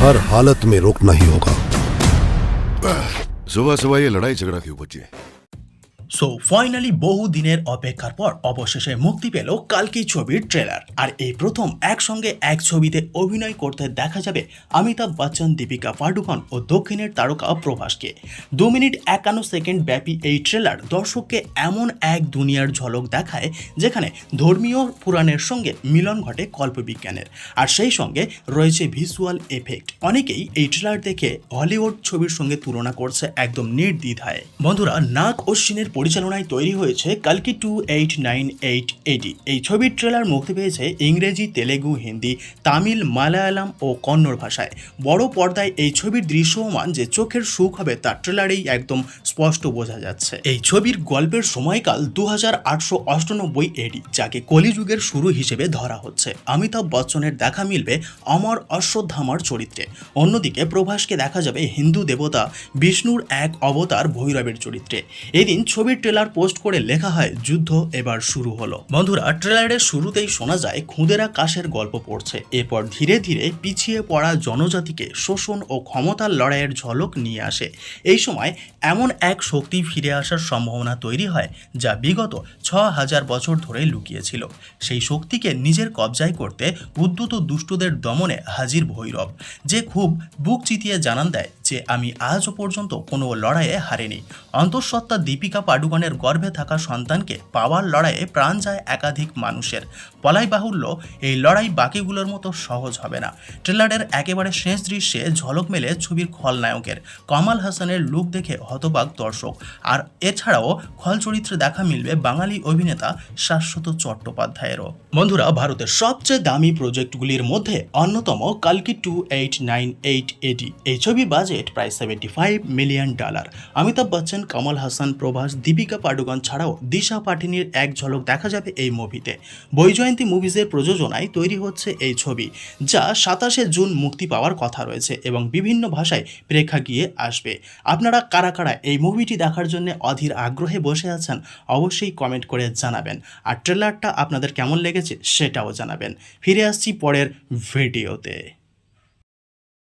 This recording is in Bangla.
हर हालत में रोकना ही होगा। सुबह सुबह ये लड़ाई झगड़ा क्यों बच्चे? সো ফাইনালি বহু দিনের অপেক্ষার পর অবশেষে মুক্তি পেল কালকি ছবির ট্রেলার। আর এই প্রথম একসঙ্গে এক ছবিতে অভিনয় করতে দেখা যাবে অমিতাভ বচ্চন, দীপিকা পাডুকোন ও দক্ষিণের তারকা প্রভাসকে। 2 মিনিট 51 সেকেন্ড ব্যাপী এই ট্রেলার দর্শককে এমন এক দুনিয়ার ঝলক দেখায় যেখানে ধর্মীয় পুরাণের সঙ্গে মিলন ঘটে কল্পবিজ্ঞানের, আর সেই সঙ্গে রয়েছে ভিজুয়াল এফেক্ট। অনেকেই এই ট্রেলার দেখে হলিউড ছবির সঙ্গে তুলনা করছে একদম নির্দ্বিধায়। বন্ধুরা, নাগ অশ্বিনের পরিচালনায় তৈরি হয়েছে কালকি 2898 AD। এই ছবির ট্রেলার মুক্তি পেয়েছে ইংরেজি, তেলেগু, হিন্দি, তামিল, মালায়ালাম ও কন্নড় ভাষায়। বড় পর্দায় এই ছবির দৃশ্যমান যে চোখের সুখ হবে তা ট্রেলারেই একদম স্পষ্ট বোঝা যাচ্ছে। এই ছবির গল্পের সময়কাল 2898 AD, যাকে কলিযুগের শুরু হিসেবে ধরা হচ্ছে। অমিতাভ বচ্চনের দেখা মিলবে অমর অশ্বত্থামার চরিত্রে। অন্যদিকে প্রভাসকে দেখা যাবে হিন্দু দেবতা বিষ্ণুর এক অবতার ভৈরবের চরিত্রে। এদিন ছবির ট্রেলার পোস্ট করে লেখা হয়, যুদ্ধ এবার শুরু হলো। বন্ধুরা, ট্রেলারের শুরুতেই শোনা যায় খুদেরা কাশের গল্প পড়ছে। এরপর ধীরে ধীরে পিছিয়ে পড়া জনজাতিকে শোষণ ও ক্ষমতার লড়াইয়ের ঝলক নিয়ে আসে। এই সময় এমন এক শক্তি ফিরে আসার সম্ভাবনা তৈরি হয় যা বিগত 6000 বছর ধরে লুকিয়েছিল। সেই শক্তিকে নিজের কবজায় করতে উদ্ধত দুষ্টদের দমনে হাজির ভৈরব, যে খুব বুক চিতিয়ে জানান দেয় যে আমি আজও পর্যন্ত কোনো লড়াইয়ে হারিনি। অন্তঃসত্ত্বা দীপিকা পাডুকোনের গর্ভে থাকা সন্তানকে পাওয়ার লড়াইয়ে প্রাণ যায় একাধিক মানুষের। বলাই বাহুল্য, এই লড়াই বাকিগুলোর মতো সহজ হবে না। ট্রেলারের একেবারে শেষ দৃশ্যে ঝলক মেলে ছবির খলনায়কের কমল হাসানের লুক দেখে হতবাক দর্শক। আর এছাড়াও খল চরিত্রে দেখা মিলবে বাঙালি অভিনেতা শাশ্বত চট্টোপাধ্যায়েরও। বন্ধুরা, ভারতের সবচেয়ে দামি প্রজেক্টগুলির মধ্যে অন্যতম কালকি 2898 AD। এই ছবি বাজেট প্রায় $75 মিলিয়ন। অমিতাভ বচ্চন, কমল হাসান, প্রভাস, দীপিকা পাডুকোন ছাড়াও দিশা পাটিনির এক ঝলক দেখা যাবে এই মুভিতে। বৈজয়ন্তী মুভিজের প্রযোজনায় তৈরি হচ্ছে এই ছবি, যা 27 জুন মুক্তি পাওয়ার কথা রয়েছে এবং বিভিন্ন ভাষায় প্রেক্ষাগৃহে আসবে। আপনারা কারা কারা এই মুভিটি দেখার জন্য অধীর আগ্রহে বসে আছেন অবশ্যই কমেন্ট করে জানাবেন। আর ট্রেলারটা আপনাদের কেমন লেগেছে সেটাও জানাবেন। ফিরে আসছি পরের ভিডিওতে।